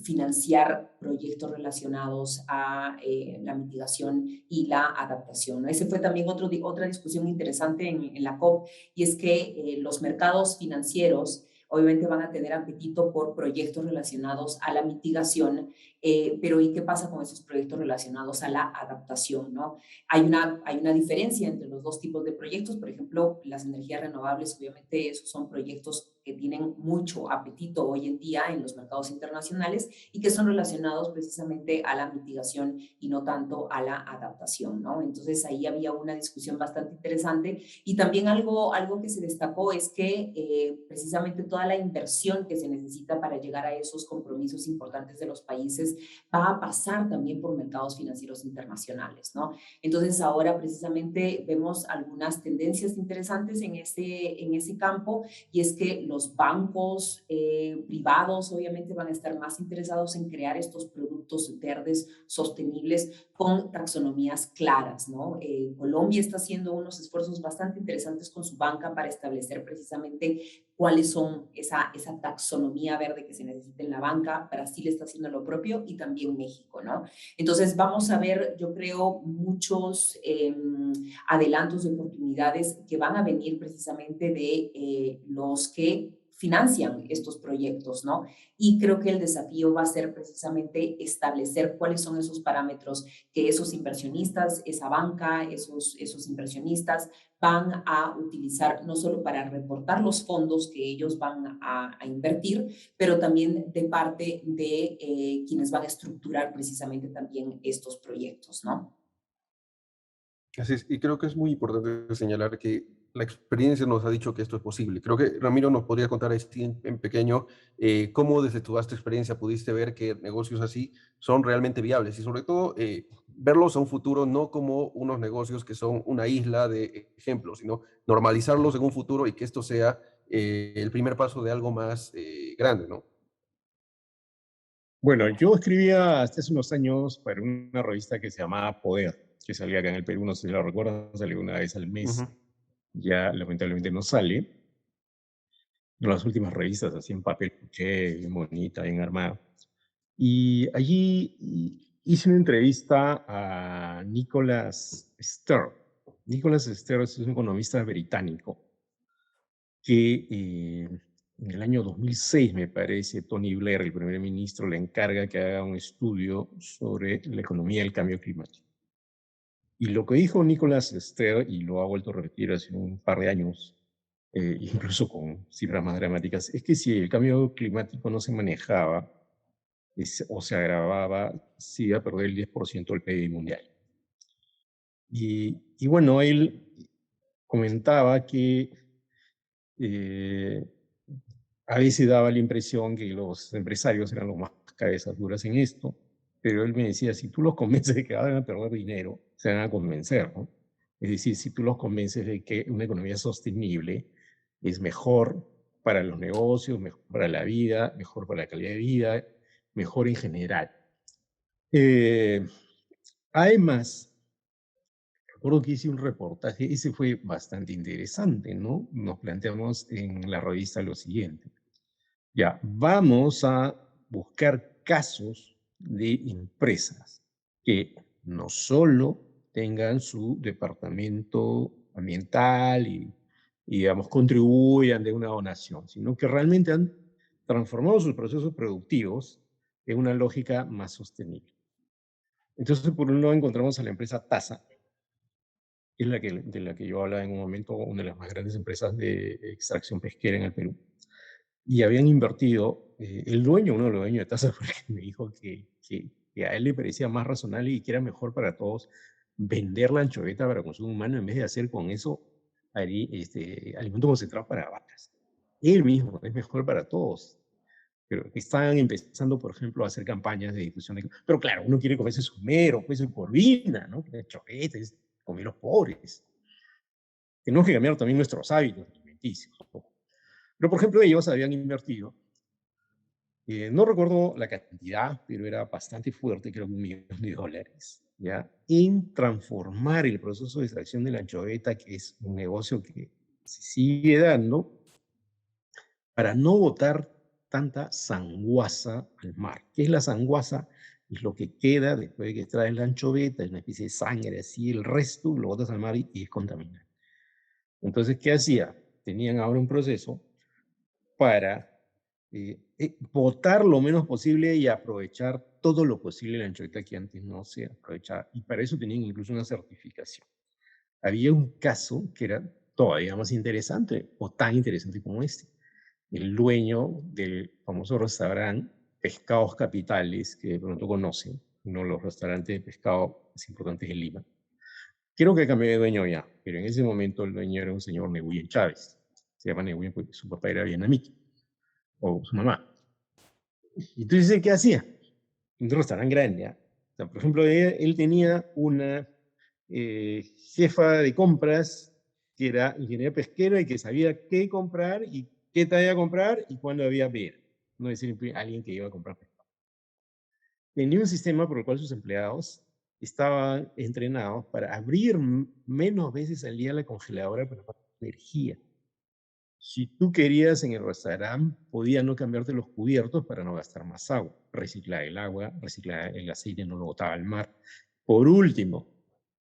financiar proyectos relacionados a la mitigación y la adaptación, ¿no? Ese fue también otra discusión interesante en la COP, y es que los mercados financieros obviamente van a tener apetito por proyectos relacionados a la mitigación, pero ¿y qué pasa con esos proyectos relacionados a la adaptación, ¿no? Hay una diferencia entre los dos tipos de proyectos. Por ejemplo, las energías renovables, obviamente esos son proyectos que tienen mucho apetito hoy en día en los mercados internacionales y que son relacionados precisamente a la mitigación y no tanto a la adaptación, ¿no? Entonces ahí había una discusión bastante interesante, y también algo que se destacó es que precisamente toda la inversión que se necesita para llegar a esos compromisos importantes de los países va a pasar también por mercados financieros internacionales, ¿no? Entonces ahora precisamente vemos algunas tendencias interesantes en ese campo, y es que los bancos privados obviamente van a estar más interesados en crear estos productos verdes sostenibles con taxonomías claras, ¿no? Colombia está haciendo unos esfuerzos bastante interesantes con su banca para establecer precisamente cuáles son esa taxonomía verde que se necesita en la banca. Brasil está haciendo lo propio y también México, ¿no? Entonces vamos a ver, yo creo, muchos adelantos de oportunidades que van a venir precisamente de los que financian estos proyectos, ¿no? Y creo que el desafío va a ser precisamente establecer cuáles son esos parámetros que esos inversionistas, esa banca, esos inversionistas van a utilizar no solo para reportar los fondos que ellos van a invertir, pero también de parte de quienes van a estructurar precisamente también estos proyectos, ¿no? Así es, y creo que es muy importante señalar que la experiencia nos ha dicho que esto es posible. Creo que Ramiro nos podría contar así en pequeño cómo desde tu vasta experiencia pudiste ver que negocios así son realmente viables y sobre todo verlos a un futuro no como unos negocios que son una isla de ejemplos, sino normalizarlos en un futuro y que esto sea el primer paso de algo más grande, ¿no? Bueno, yo escribía hasta hace unos años para una revista que se llamaba Poder, que salía acá en el Perú, no sé si la recuerdan, salía una vez al Ujú. mes, ya lamentablemente no sale. De las últimas revistas, así en papel, cuché, bien bonita, bien armada. Y allí hice una entrevista a Nicholas Stern. Nicholas Stern es un economista británico que en el año 2006, me parece, Tony Blair, el primer ministro, le encarga que haga un estudio sobre la economía del cambio climático. Y lo que dijo Nicolás Stern, y lo ha vuelto a repetir hace un par de años, incluso con cifras más dramáticas, es que si el cambio climático no se manejaba o se agravaba, se iba a perder el 10% del PIB mundial. Y bueno, él comentaba que eh, a veces daba la impresión que los empresarios eran los más cabezas duras en esto, pero él me decía, si tú los convences de que van a perder dinero, se van a convencer, ¿no? Es decir, si tú los convences de que una economía sostenible es mejor para los negocios, mejor para la vida, mejor para la calidad de vida, mejor en general. Eh, Además, recuerdo que hice un reportaje, ese fue bastante interesante, ¿no? Nos planteamos en la revista lo siguiente. Ya, vamos a buscar casos de empresas que no solo tengan su departamento ambiental y, digamos, contribuyan de una donación, sino que realmente han transformado sus procesos productivos en una lógica más sostenible. Entonces, por un lado encontramos a la empresa TASA, que es de la que yo hablaba en un momento, una de las más grandes empresas de extracción pesquera en el Perú. Y habían invertido, el dueño, uno de los dueños de TASA, fue el que me dijo que a él le parecía más razonable y que era mejor para todos vender la anchoveta para consumo humano en vez de hacer con eso alimento concentrado para vacas. Él mismo es mejor para todos. Pero están empezando, por ejemplo, a hacer campañas de difusión. Pero claro, uno quiere comerse su mero, pues su corvina, ¿no? Choretes, comer los pobres. Tenemos que cambiar también nuestros hábitos alimenticios. Pero, por ejemplo, ellos habían invertido, no recuerdo la cantidad, pero era bastante fuerte, creo que $1.000.000, ¿ya? En transformar el proceso de extracción de la anchoveta, que es un negocio que se sigue dando, para no botar tanta sanguaza al mar. ¿Qué es la sanguaza? Es lo que queda después de que extraes la anchoveta, es una especie de sangre, así el resto lo botas al mar y es contaminante. Entonces, ¿qué hacía? Tenían ahora un proceso para botar lo menos posible y aprovechar todo lo posible la anchoveta que antes no se aprovechaba. Y para eso tenían incluso una certificación. Había un caso que era todavía más interesante, o tan interesante como este. El dueño del famoso restaurante Pescados Capitales, que de pronto conocen, uno de los restaurantes de pescado más importantes de Lima. Creo que cambió de dueño ya, pero en ese momento el dueño era un señor Neguyen Chávez. Se llama Neguyen porque su papá era vietnamita, o su mamá. Y tú dices, ¿qué hacía? Un restaurante grande, ¿ya? O sea, por ejemplo, él tenía una jefa de compras que era ingeniera pesquera y que sabía qué comprar y qué talla comprar y cuándo había ver. No decir alguien que iba a comprar pescado. Tenía un sistema por el cual sus empleados estaban entrenados para abrir menos veces al día la congeladora para no gastar energía. Si tú querías en el restaurante, podías no cambiarte los cubiertos para no gastar más agua. Reciclar el agua, reciclar el aceite, no lo botaba al mar. Por último,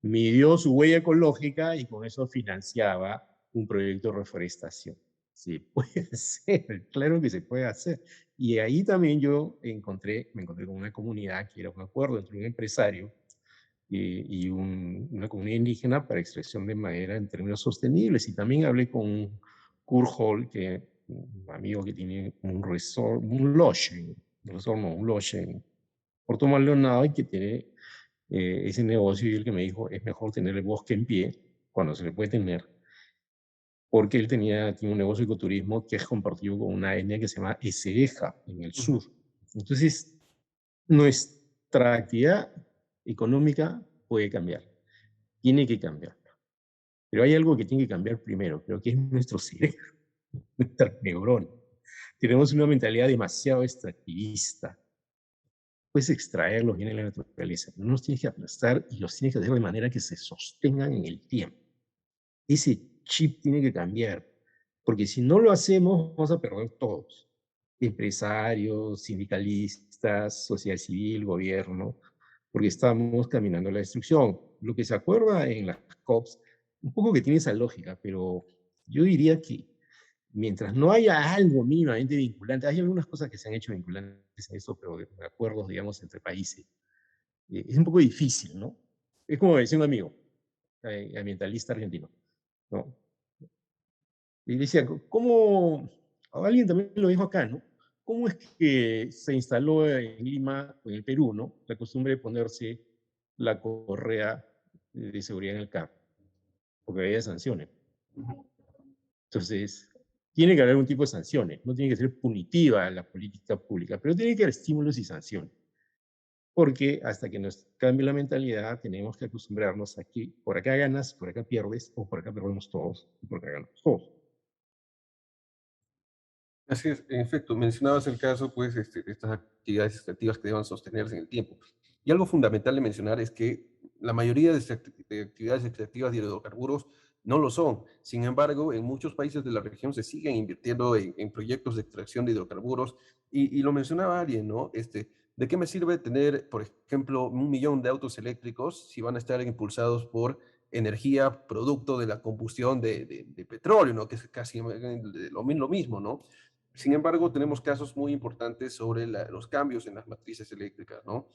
midió su huella ecológica y con eso financiaba un proyecto de reforestación. Sí, puede ser, claro que se puede hacer. Y ahí también me encontré con una comunidad que era un acuerdo entre un empresario y una comunidad indígena para extracción de madera en términos sostenibles. Y también hablé con Kurt Hall, que un amigo que tiene un resort, un lodge, un lodge en Puerto Maldonado y que tiene ese negocio y el que me dijo, es mejor tener el bosque en pie cuando se le puede tener, porque él tiene un negocio de ecoturismo que es compartido con una etnia que se llama Eseja en el sur. Entonces, nuestra actividad económica puede cambiar, tiene que cambiar. Pero hay algo que tiene que cambiar primero, creo que es nuestro cerebro, nuestra neurona. Tenemos una mentalidad demasiado extractivista. Puedes extraerlos bien en la naturaleza, no los tienes que aplastar y los tienes que hacer de manera que se sostengan en el tiempo. Ese chip tiene que cambiar, porque si no lo hacemos, vamos a perder todos. Empresarios, sindicalistas, sociedad civil, gobierno, porque estamos caminando a la destrucción. Lo que se acuerda en las COPs, un poco que tiene esa lógica, pero yo diría que mientras no haya algo mínimamente vinculante, hay algunas cosas que se han hecho vinculantes en eso, pero de acuerdos, digamos, entre países, es un poco difícil, ¿no? Es como decía un amigo, ambientalista argentino, ¿no? Y decía, ¿cómo? Alguien también lo dijo acá, ¿no? ¿Cómo es que se instaló en Lima, o en el Perú, ¿no? La costumbre de ponerse la correa de seguridad en el carro, porque había sanciones. Entonces, tiene que haber un tipo de sanciones, no tiene que ser punitiva la política pública, pero tiene que haber estímulos y sanciones, porque hasta que nos cambie la mentalidad, tenemos que acostumbrarnos a que por acá ganas, por acá pierdes, o por acá perdemos todos, y por acá ganamos todos. Así es, en efecto, mencionabas el caso, pues, de estas actividades extractivas que deban sostenerse en el tiempo. Y algo fundamental de mencionar es que la mayoría de actividades extractivas de hidrocarburos no lo son. Sin embargo, en muchos países de la región se siguen invirtiendo en proyectos de extracción de hidrocarburos. Y lo mencionaba alguien, ¿no? ¿De qué me sirve tener, por ejemplo, 1 millón de autos eléctricos si van a estar impulsados por energía producto de la combustión de petróleo, ¿no? Que es casi lo mismo, ¿no? Sin embargo, tenemos casos muy importantes sobre los cambios en las matrices eléctricas, ¿no?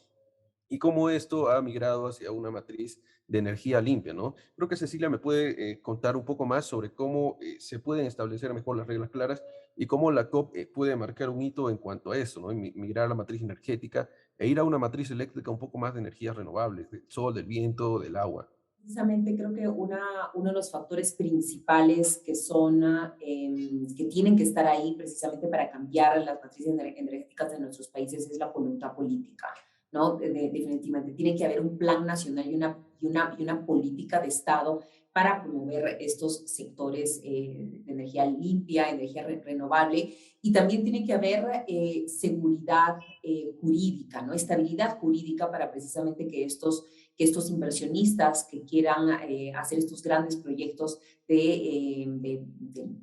Y cómo esto ha migrado hacia una matriz de energía limpia, ¿no? Creo que Cecilia me puede contar un poco más sobre cómo se pueden establecer mejor las reglas claras y cómo la COP puede marcar un hito en cuanto a eso, ¿no? Migrar a la matriz energética e ir a una matriz eléctrica un poco más de energías renovables, del sol, del viento, del agua. Precisamente creo que uno de los factores principales que son, que tienen que estar ahí precisamente para cambiar las matrices energéticas de nuestros países es la voluntad política, ¿no? Definitivamente tiene que haber un plan nacional y una política de Estado para promover estos sectores de energía limpia, energía renovable, y también tiene que haber seguridad jurídica, ¿no? Estabilidad jurídica para precisamente que estos inversionistas que quieran hacer estos grandes proyectos de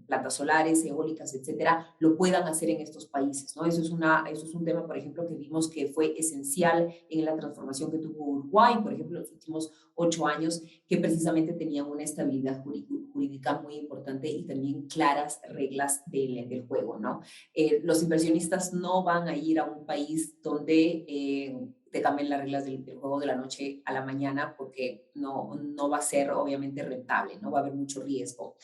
plantas solares, eólicas, etcétera, lo puedan hacer en estos países, ¿no? Eso es un tema, por ejemplo, que vimos que fue esencial en la transformación que tuvo Uruguay, por ejemplo, en los últimos 8 años, que precisamente tenían una estabilidad jurídica muy importante y también claras reglas del juego, ¿no? Los inversionistas no van a ir a un país donde te cambien las reglas del juego de la noche a la mañana, porque no va a ser obviamente rentable, no va a haber mucho riesgo.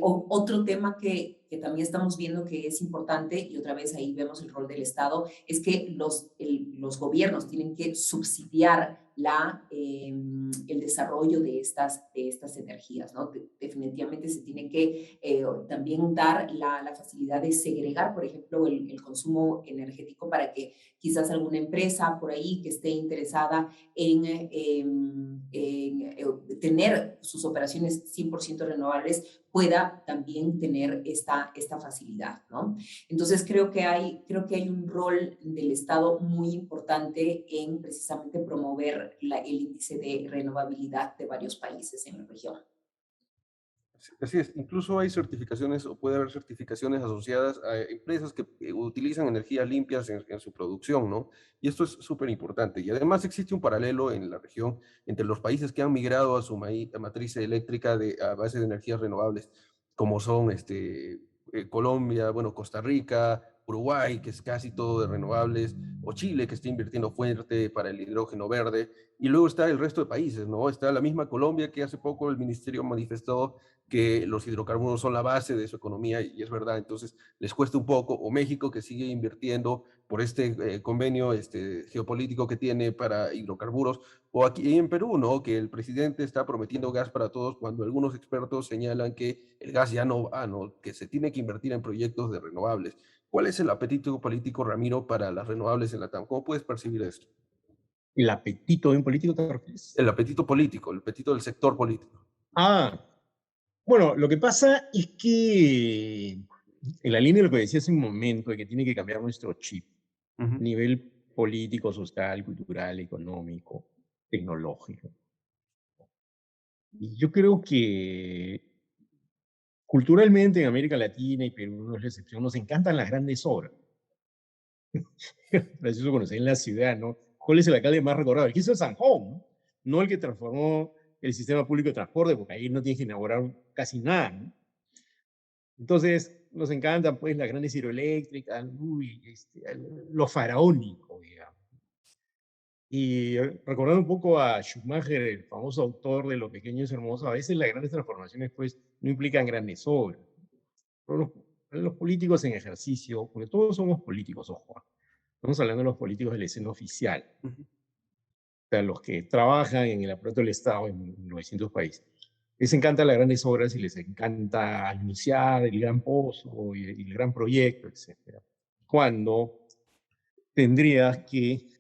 Otro tema que también estamos viendo que es importante, y otra vez ahí vemos el rol del Estado, es que los gobiernos tienen que subsidiar el desarrollo de estas energías, ¿no? Definitivamente se tiene que también dar la facilidad de segregar, por ejemplo, el consumo energético para que quizás alguna empresa por ahí que esté interesada en tener sus operaciones 100% renovables pueda también tener esta facilidad, ¿no? Entonces creo que hay un rol del Estado muy importante en precisamente promover el índice de renovabilidad de varios países en la región. Así es, incluso hay certificaciones o puede haber certificaciones asociadas a empresas que utilizan energías limpias en su producción, ¿no? Y esto es súper importante. Y además existe un paralelo en la región entre los países que han migrado a su matriz eléctrica a base de energías renovables, como son Colombia, bueno, Costa Rica, Uruguay, que es casi todo de renovables, o Chile, que está invirtiendo fuerte para el hidrógeno verde. Y luego está el resto de países, ¿no? Está la misma Colombia, que hace poco el ministerio manifestó que los hidrocarburos son la base de su economía, y es verdad. Entonces les cuesta un poco, o México, que sigue invirtiendo por convenio geopolítico que tiene para hidrocarburos, o aquí en Perú, ¿no? Que el presidente está prometiendo gas para todos cuando algunos expertos señalan que el gas ya no va, ¿no? Que se tiene que invertir en proyectos de renovables. ¿Cuál es el apetito político, Ramiro, para las renovables en la TAM? ¿Cómo puedes percibir esto? ¿El apetito de un político te refieres? El apetito político, el apetito del sector político. Ah, bueno, lo que pasa es que en la línea de lo que decía hace un momento, de que tiene que cambiar nuestro chip, Ujú. nivel político, social, cultural, económico, tecnológico. Y yo creo que culturalmente en América Latina y Perú no es la excepción, nos encantan las grandes obras. Gracioso conocer en la ciudad, ¿no? ¿Cuál es el alcalde más recordado? El que hizo Sanjón, ¿no? No el que transformó el sistema público de transporte, porque ahí no tienes que inaugurar casi nada, ¿no? Entonces, nos encantan pues las grandes hidroeléctricas, uy, lo faraónico, digamos. Y recordando un poco a Schumacher, el famoso autor de Lo pequeño es hermoso, a veces las grandes transformaciones pues no implican grandes obras. Pero los políticos en ejercicio, porque todos somos políticos, ojo, estamos hablando de los políticos de la escena oficial, Ujú. o sea, los que trabajan en el aparato del Estado en los distintos países. Les encantan las grandes obras y les encanta anunciar el gran pozo y el gran proyecto, etcétera. Cuando tendrías que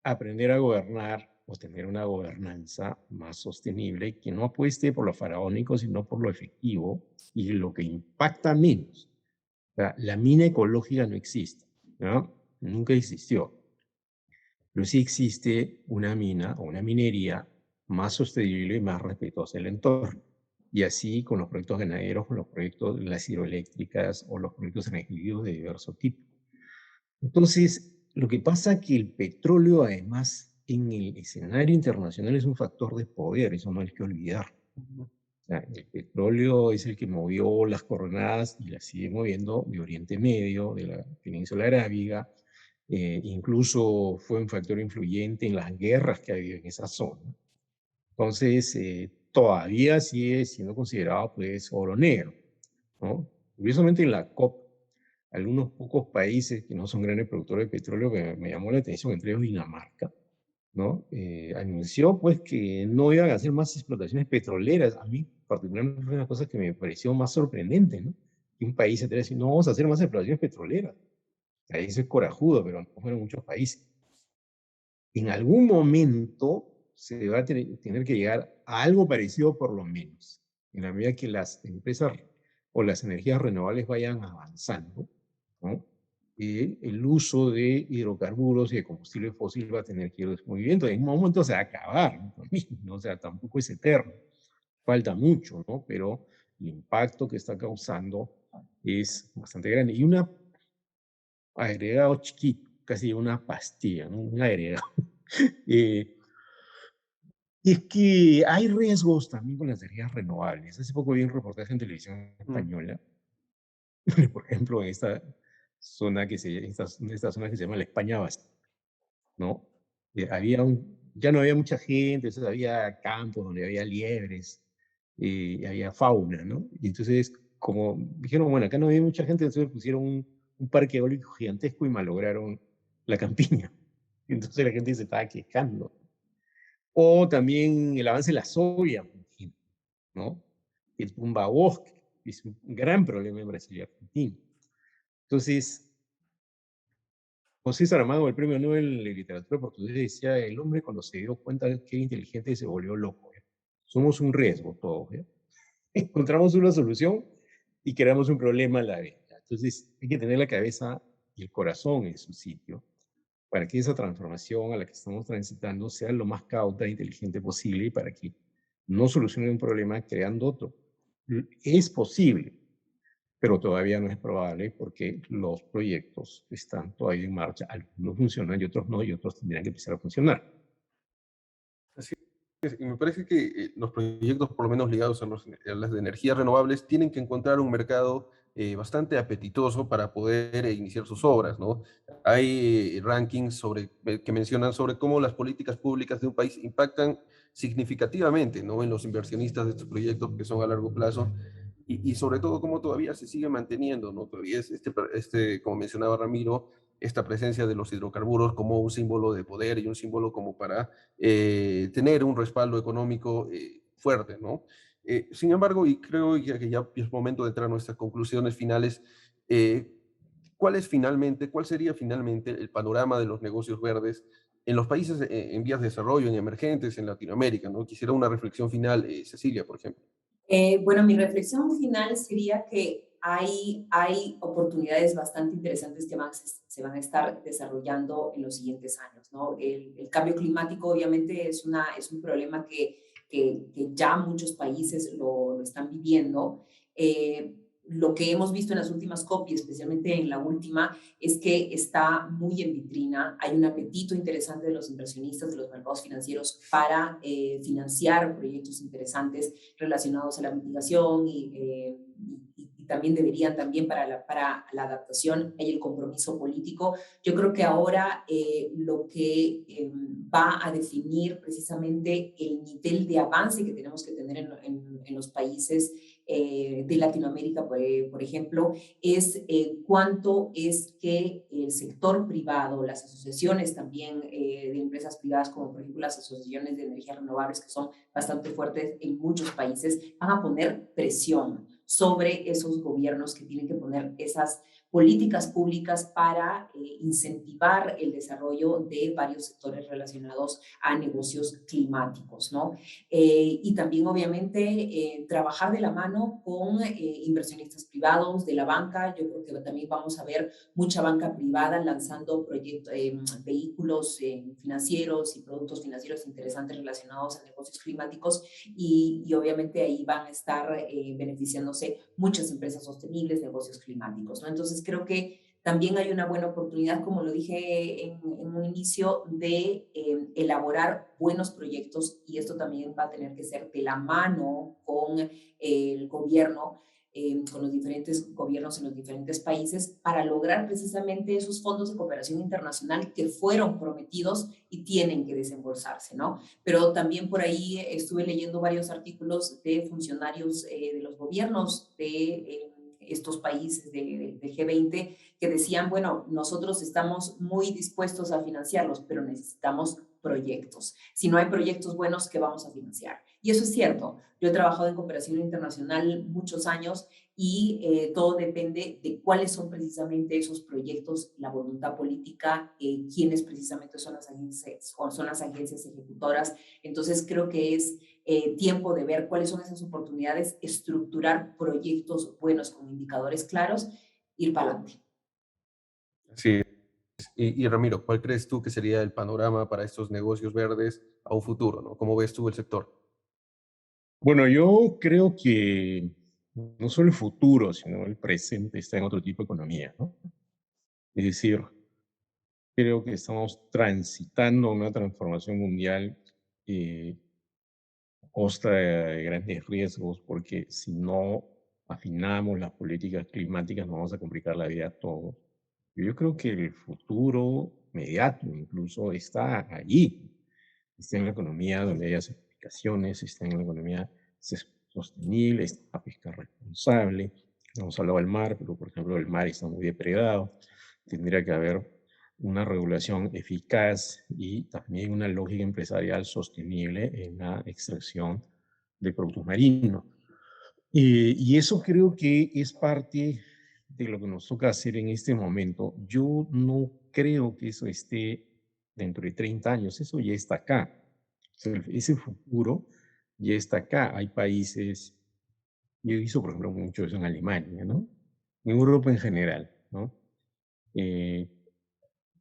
aprender a gobernar o tener una gobernanza más sostenible que no apueste por lo faraónico, sino por lo efectivo y lo que impacta menos. O sea, la mina ecológica no existe, ¿no? Nunca existió. Pero sí existe una mina o una minería más sostenible y más respetuosa del entorno. Y así con los proyectos ganaderos, con los proyectos de las hidroeléctricas o los proyectos energéticos de diverso tipo. Entonces, lo que pasa es que el petróleo, además, en el escenario internacional es un factor de poder, eso no hay que olvidar. Ujú. O sea, el petróleo es el que movió las coordenadas y las sigue moviendo de Oriente Medio, de la península arábiga, incluso fue un factor influyente en las guerras que ha habido en esa zona. Entonces, todavía sigue siendo considerado pues oro negro, ¿no? Curiosamente en la COP, algunos pocos países que no son grandes productores de petróleo que me llamó la atención, entre ellos Dinamarca, ¿no? Anunció pues que no iban a hacer más explotaciones petroleras. A mí particularmente fue una cosa que me pareció más sorprendente, ¿no? Que un país se atreve a decir, no vamos a hacer más explotaciones petroleras. O sea, eso es corajudo, pero no fueron muchos países. En algún momento se va a tener que llegar a algo parecido por lo menos, en la medida que las empresas o las energías renovables vayan avanzando, ¿no? El uso de hidrocarburos y de combustible fósil va a tener que ir disminuyendo. En un momento se va a acabar, ¿no? O sea, tampoco es eterno. Falta mucho, ¿no? Pero el impacto que está causando es bastante grande. Y un agregado chiquito, casi una pastilla, ¿no? Un agregado. Eh, y es que hay riesgos también con las energías renovables. Hace poco vi un reportaje en televisión Mm. española, por ejemplo, en esta zona esta zona que se llama la España Basque, ¿no? Ya no había mucha gente, entonces había campos donde había liebres, y había fauna, ¿no? Y entonces, como dijeron, bueno, acá no había mucha gente, entonces pusieron un parque eólico gigantesco y malograron la campiña. Entonces la gente se estaba quejando. O también el avance de la soya, por ejemplo, ¿no? El tumbabosque es un gran problema en Brasil y Argentina. Entonces, José Saramago, el premio Nobel de Literatura portugués, decía, el hombre cuando se dio cuenta de que era inteligente se volvió loco. ¿Ya? Somos un riesgo todos. ¿Ya? Encontramos una solución y creamos un problema a la vez. ¿Ya? Entonces, hay que tener la cabeza y el corazón en su sitio para que esa transformación a la que estamos transitando sea lo más cauta e inteligente posible y para que no solucione un problema creando otro. Es posible, pero todavía no es probable porque los proyectos están todavía en marcha. Algunos funcionan y otros no, y otros tendrían que empezar a funcionar. Así es, y me parece que los proyectos, por lo menos ligados a las de energías renovables, tienen que encontrar un mercado bastante apetitoso para poder iniciar sus obras, ¿no? Hay rankings que mencionan sobre cómo las políticas públicas de un país impactan significativamente, ¿no? En los inversionistas de estos proyectos que son a largo plazo y sobre todo cómo todavía se sigue manteniendo, ¿no? Todavía es como mencionaba Ramiro, esta presencia de los hidrocarburos como un símbolo de poder y un símbolo como para tener un respaldo económico fuerte, ¿no? Sin embargo, y creo que ya es momento de entrar a nuestras conclusiones finales, eh, ¿cuál sería finalmente el panorama de los negocios verdes en los países en vías de desarrollo, en emergentes, en Latinoamérica, ¿no? Quisiera una reflexión final, Cecilia, por ejemplo. Bueno, mi reflexión final sería que hay oportunidades bastante interesantes que se van a estar desarrollando en los siguientes años, ¿no? El cambio climático obviamente es un problema que ya muchos países lo están viviendo. Lo que hemos visto en las últimas COP y especialmente en la última es que está muy en vitrina. Hay un apetito interesante de los inversionistas, de los mercados financieros para financiar proyectos interesantes relacionados a la mitigación y también deberían también para la adaptación hay el compromiso político. Yo creo que ahora lo que va a definir precisamente el nivel de avance que tenemos que tener en los países de Latinoamérica, por ejemplo, es cuánto es que el sector privado, las asociaciones también de empresas privadas, como por ejemplo las asociaciones de energías renovables, que son bastante fuertes en muchos países, van a poner presión sobre esos gobiernos que tienen que poner esas políticas públicas para incentivar el desarrollo de varios sectores relacionados a negocios climáticos, ¿no? Y también, obviamente, trabajar de la mano con inversionistas privados de la banca. Yo creo que también vamos a ver mucha banca privada lanzando vehículos financieros y productos financieros interesantes relacionados a negocios climáticos y obviamente ahí van a estar beneficiándose muchas empresas sostenibles, negocios climáticos, ¿no? Entonces creo que también hay una buena oportunidad, como lo dije en un inicio, de elaborar buenos proyectos y esto también va a tener que ser de la mano con el gobierno, con los diferentes gobiernos en los diferentes países para lograr precisamente esos fondos de cooperación internacional que fueron prometidos y tienen que desembolsarse, ¿no? Pero también por ahí estuve leyendo varios artículos de funcionarios de los gobiernos de estos países del G20 que decían, bueno, nosotros estamos muy dispuestos a financiarlos, pero necesitamos proyectos. Si no hay proyectos buenos, ¿qué vamos a financiar? Y eso es cierto. Yo he trabajado en cooperación internacional muchos años y todo depende de cuáles son precisamente esos proyectos, la voluntad política, quiénes precisamente son las agencias ejecutoras. Entonces creo que es tiempo de ver cuáles son esas oportunidades, estructurar proyectos buenos con indicadores claros, ir para adelante. Sí. Y Ramiro, ¿cuál crees tú que sería el panorama para estos negocios verdes a un futuro, ¿no? ¿Cómo ves tú el sector? Bueno, yo creo que no solo el futuro, sino el presente está en otro tipo de economía, ¿no? Es decir, creo que estamos transitando una transformación mundial a costa de grandes riesgos, porque si no afinamos las políticas climáticas nos vamos a complicar la vida a todos. Yo creo que el futuro inmediato incluso está allí, está en la economía donde haya certificaciones, está en la economía sostenible, está la pesca responsable. Hemos hablado del mar, pero por ejemplo el mar está muy depredado. Tendría que haber una regulación eficaz y también una lógica empresarial sostenible en la extracción de productos marinos. Y eso creo que es parte de lo que nos toca hacer en este momento. Yo no creo que eso esté dentro de 30 años, eso ya está acá. O sea, ese futuro ya está acá. Hay países, yo he visto, por ejemplo, mucho eso en Alemania, ¿no? En Europa en general, ¿no? Eh,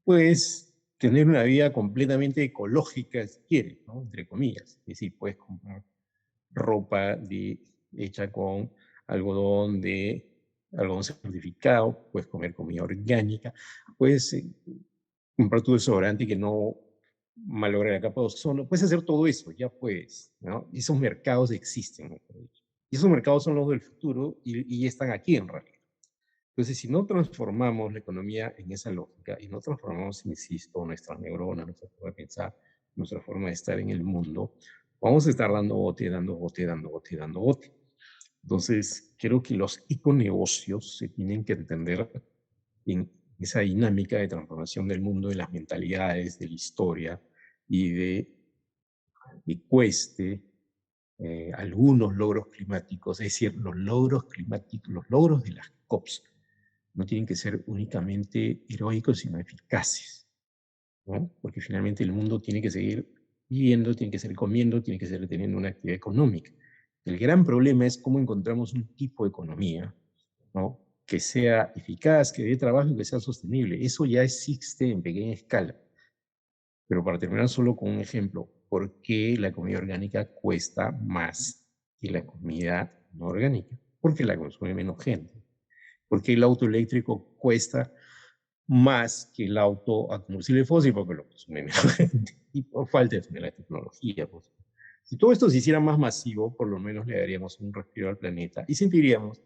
Puedes tener una vida completamente ecológica si quieres, ¿no? Entre comillas. Es decir, puedes comprar ropa hecha con algodón algodón certificado, puedes comer comida orgánica, puedes comprar tu desodorante que no malogre la capa de ozono, puedes hacer todo eso, ya puedes, ¿no? Y esos mercados existen, mejor dicho. Y esos mercados son los del futuro y están aquí en realidad. Entonces, si no transformamos la economía en esa lógica y no transformamos, insisto, nuestras neuronas, nuestra forma de pensar, nuestra forma de estar en el mundo, vamos a estar dando bote, dando bote, dando bote, dando bote. Entonces, creo que los econegocios se tienen que entender en esa dinámica de transformación del mundo, de las mentalidades, de la historia y de que cueste algunos logros climáticos, es decir, los logros climáticos, los logros de las COPs no tienen que ser únicamente heroicos, sino eficaces, ¿no? Porque finalmente el mundo tiene que seguir viviendo, tiene que seguir comiendo, tiene que seguir teniendo una actividad económica. El gran problema es cómo encontramos un tipo de economía, ¿no? Que sea eficaz, que dé trabajo y que sea sostenible. Eso ya existe en pequeña escala. Pero para terminar solo con un ejemplo, ¿por qué la comida orgánica cuesta más que la comida no orgánica? Porque la consume menos gente. ¿Por qué el auto eléctrico cuesta más que el auto a combustible fósil? Porque lo consume menos gente. Y por falta de la tecnología. Pues. Si todo esto se hiciera más masivo, por lo menos le daríamos un respiro al planeta y sentiríamos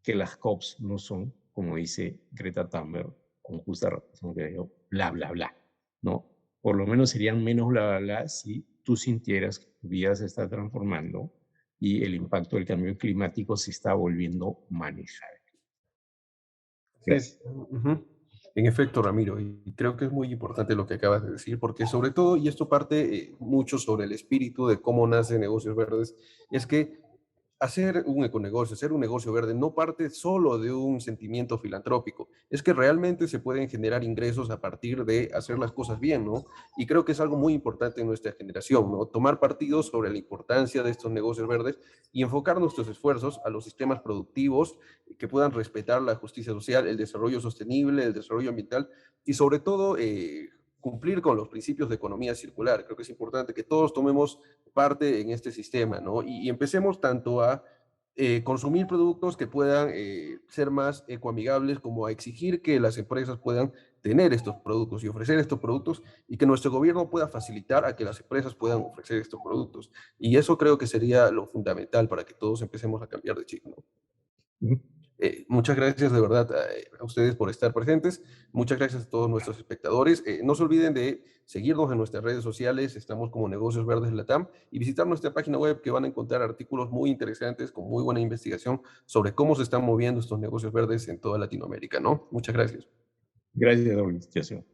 que las COPs no son, como dice Greta Thunberg, con justa razón que digo, bla, bla, bla, ¿no? Por lo menos serían menos bla, bla, bla si tú sintieras que tu vida se está transformando y el impacto del cambio climático se está volviendo manejable. Así Gracias. es. Ujú. En efecto, Ramiro, y creo que es muy importante lo que acabas de decir, porque sobre todo, y esto parte mucho sobre el espíritu de cómo nace Negocios Verdes, es que hacer un econegocio, hacer un negocio verde, no parte solo de un sentimiento filantrópico, es que realmente se pueden generar ingresos a partir de hacer las cosas bien, ¿no? Y creo que es algo muy importante en nuestra generación, ¿no? Tomar partido sobre la importancia de estos negocios verdes y enfocar nuestros esfuerzos a los sistemas productivos que puedan respetar la justicia social, el desarrollo sostenible, el desarrollo ambiental y sobre todo cumplir con los principios de economía circular. Creo que es importante que todos tomemos parte en este sistema, ¿no? Y empecemos tanto a consumir productos que puedan ser más ecoamigables, como a exigir que las empresas puedan tener estos productos y ofrecer estos productos y que nuestro gobierno pueda facilitar a que las empresas puedan ofrecer estos productos. Y eso creo que sería lo fundamental para que todos empecemos a cambiar de chip, ¿no? Ujú. Muchas gracias de verdad a ustedes por estar presentes. Muchas gracias a todos nuestros espectadores. No se olviden de seguirnos en nuestras redes sociales. Estamos como Negocios Verdes Latam y visitar nuestra página web que van a encontrar artículos muy interesantes con muy buena investigación sobre cómo se están moviendo estos negocios verdes en toda Latinoamérica, ¿no? Muchas gracias. Gracias por la invitación.